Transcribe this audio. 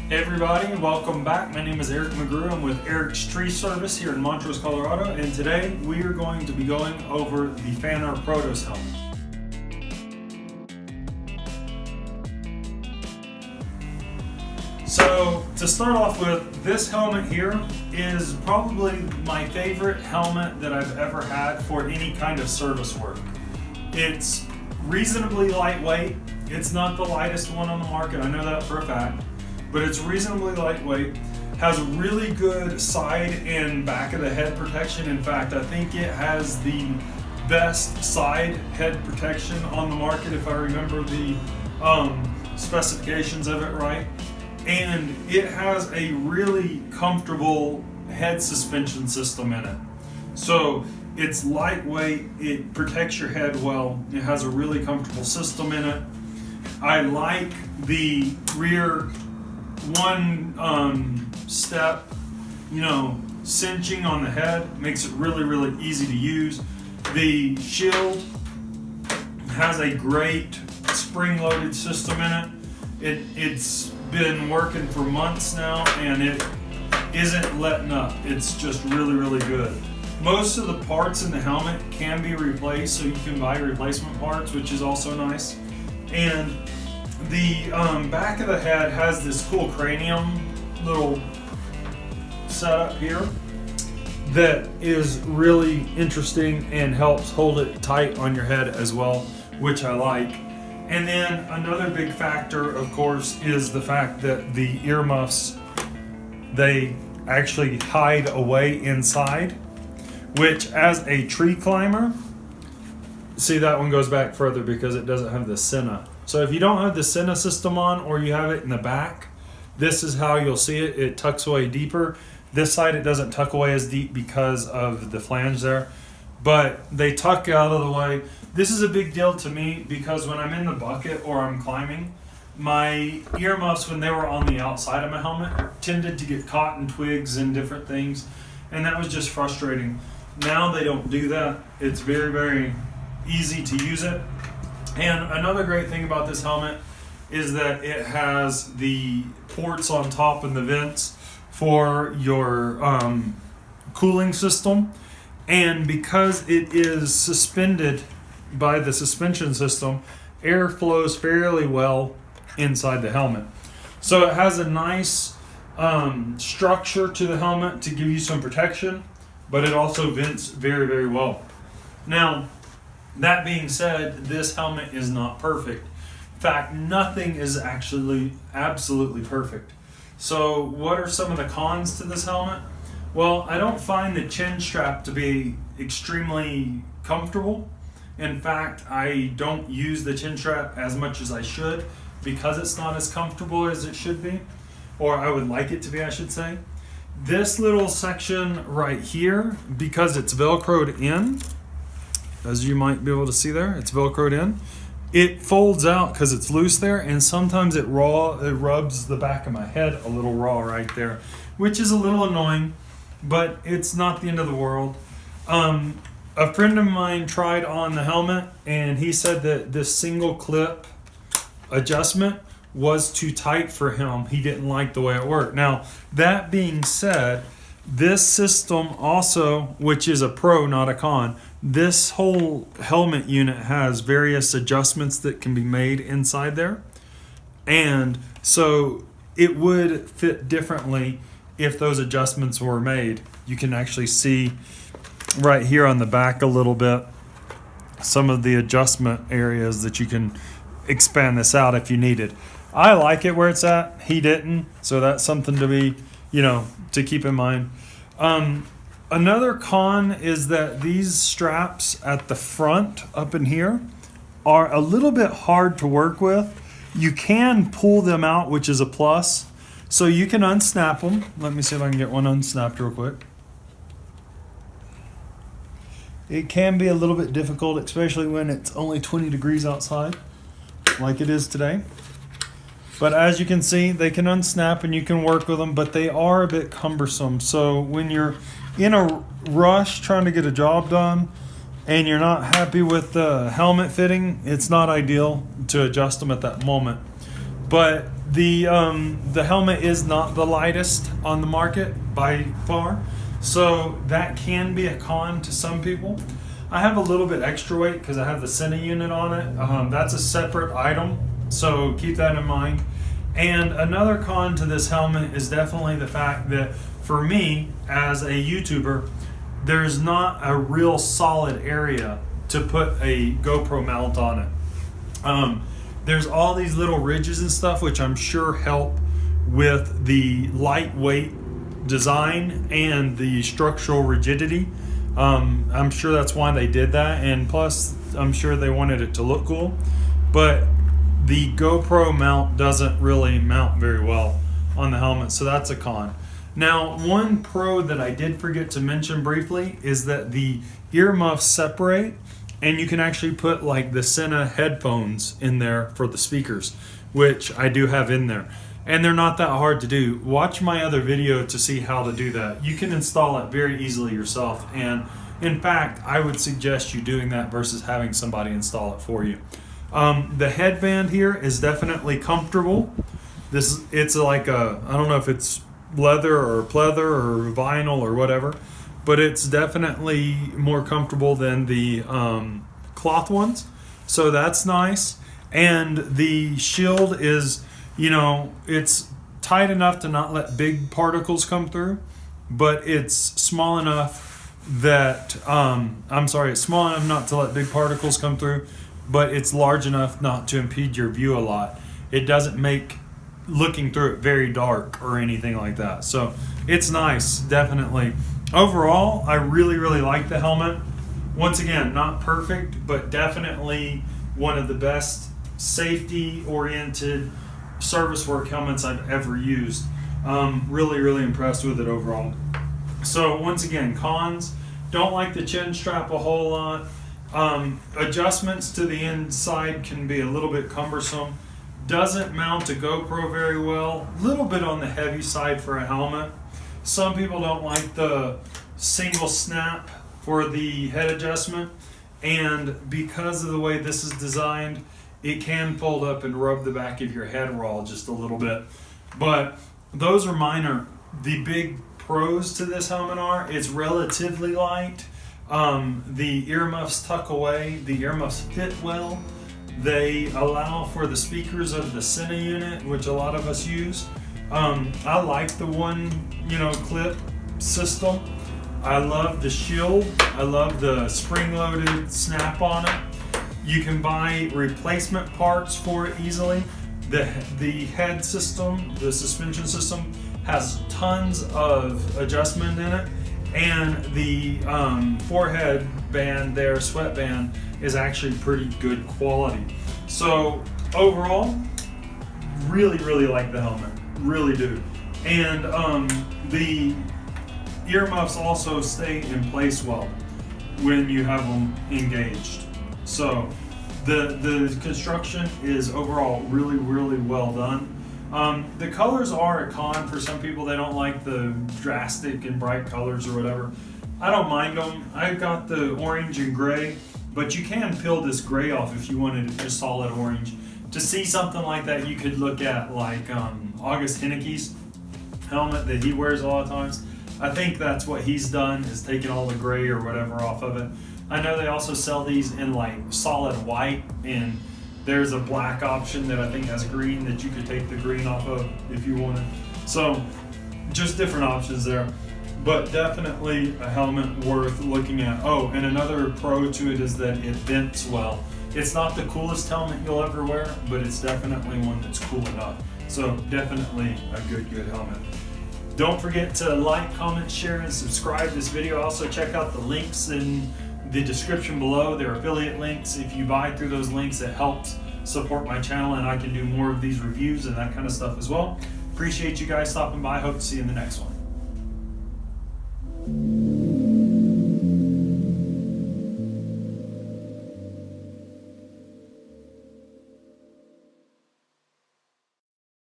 Hey everybody, welcome back. My name is Eric McGrew. I'm with Eric's Tree Service here in Montrose, Colorado, and today we are going to be going over the Pfanner Protos helmet. So to start off with, this helmet here is probably my favorite helmet that I've ever had for any kind of service work. It's reasonably lightweight. It's not the lightest one on the market, I know that for a fact, but it's reasonably lightweight, has really good side and back of the head protection. In fact, I think it has the best side head protection on the market if I remember the specifications of it right. And it has a really comfortable head suspension system in it. So it's lightweight, it protects your head well, it has a really comfortable system in it. I like the rear one step, cinching on the head, makes it really easy to use. The shield has a great spring-loaded system in it. It's been working for months now and it isn't letting up. It's just really good. Most of the parts in the helmet can be replaced, so you can buy replacement parts, which is also nice. And the back of the head has this cool cranium little setup here that is really interesting and helps hold it tight on your head as well, which I like. And then another big factor, of course, is the fact that the earmuffs, they actually hide away inside, which as a tree climber, see that one goes back further because it doesn't have the Senna. So if you don't have the Senna system on or you have it in the back, this is how you'll see it. It tucks away deeper. This side it doesn't tuck away as deep because of the flange there, but they tuck out of the way. This is a big deal to me because when I'm in the bucket or I'm climbing, my earmuffs, when they were on the outside of my helmet, tended to get caught in twigs and different things, and that was just frustrating. Now they don't do that. It's very easy to use it. And another great thing about this helmet is that it has the ports on top and the vents for your cooling system. And because it is suspended by the suspension system, air flows fairly well inside the helmet. So it has a nice structure to the helmet to give you some protection, but it also vents very well. Now, that being said, this helmet is not perfect. In fact, nothing is actually absolutely perfect. So what are some of the cons to this helmet? Well, I don't find the chin strap to be extremely comfortable. In fact, I don't use the chin strap as much as I should because it's not as comfortable as it should be, or I would like it to be, I should say. This little section right here, because it's Velcroed in, as you might be able to see there, it's Velcroed in. It folds out because it's loose there, and sometimes it rubs the back of my head a little raw right there, which is a little annoying, but it's not the end of the world. A friend of mine tried on the helmet, and he said that this single clip adjustment was too tight for him. He didn't like the way it worked. Now, that being said, this system also, which is a pro, not a con, this whole helmet unit has various adjustments that can be made inside there. And so it would fit differently if those adjustments were made. You can actually see right here on the back a little bit some of the adjustment areas that you can expand this out if you needed. I like it where it's at. He didn't, so that's something to be, to keep in mind. Another con is that these straps at the front up in here are a little bit hard to work with. You can pull them out, which is a plus. So you can unsnap them. Let me see if I can get one unsnapped real quick. It can be a little bit difficult, especially when it's only 20 degrees outside, like it is today. But as you can see, they can unsnap and you can work with them, but they are a bit cumbersome. So when you're in a rush trying to get a job done and you're not happy with the helmet fitting, it's not ideal to adjust them at that moment. But the helmet is not the lightest on the market by far, so that can be a con to some people. I have a little bit extra weight because I have the cine unit on it. That's a separate item, so keep that in mind. And another con to this helmet is definitely the fact that for me as a YouTuber, there's not a real solid area to put a GoPro mount on it. There's all these little ridges and stuff, which I'm sure help with the lightweight design and the structural rigidity. I'm sure that's why they did that, and plus I'm sure they wanted it to look cool. But the GoPro mount doesn't really mount very well on the helmet, so that's a con. Now, one pro that I did forget to mention briefly is that the earmuffs separate, and you can actually put like the Sena headphones in there for the speakers, which I do have in there. And they're not that hard to do. Watch my other video to see how to do that. You can install it very easily yourself, and in fact, I would suggest you doing that versus having somebody install it for you. The headband here is definitely comfortable. It's like a, I don't know if it's leather or pleather or vinyl or whatever, but it's definitely more comfortable than the cloth ones, so that's nice. And the shield is, you know, it's tight enough to not let big particles come through, but it's small enough that it's small enough not to let big particles come through, but it's large enough not to impede your view a lot. It doesn't make looking through it very dark or anything like that, so it's nice, definitely. Overall, I really like the helmet. Once again, not perfect, but definitely one of the best safety oriented service work helmets I've ever used. Really impressed with it overall. So once again, cons: don't like the chin strap a whole lot. Adjustments to the inside can be a little bit cumbersome. Doesn't mount a GoPro very well. A little bit on the heavy side for a helmet. Some people don't like the single snap for the head adjustment, and because of the way this is designed, it can fold up and rub the back of your head raw just a little bit. But those are minor. The big pros to this helmet are it's relatively light. The earmuffs tuck away. The earmuffs fit well. They allow for the speakers of the Cine unit, which a lot of us use. I like the one, clip system. I love the shield. I love the spring-loaded snap on it. You can buy replacement parts for it easily. The head system, the suspension system, has tons of adjustment in it, and the forehead band there, sweatband, is actually pretty good quality. So overall, really like the helmet, really do. And the earmuffs also stay in place well when you have them engaged. So the construction is overall really well done. The colors are a con for some people. They don't like the drastic and bright colors or whatever. I don't mind them. I've got the orange and gray, but you can peel this gray off if you wanted just solid orange. To see something like that, you could look at like August Hennicke's helmet that he wears a lot of times. I think that's what he's done, is taken all the gray or whatever off of it. I know they also sell these in like solid white, and there's a black option that I think has green that you could take the green off of if you wanted. So just different options there, but definitely a helmet worth looking at. Oh, and another pro to it is that it vents well. It's not the coolest helmet you'll ever wear, but it's definitely one that's cool enough. So definitely a good helmet. Don't forget to like, comment, share, and subscribe to this video. Also check out the links in the description below. They're affiliate links. If you buy through those links, it helps support my channel, and I can do more of these reviews and that kind of stuff as well. Appreciate you guys stopping by. Hope to see you in the next one.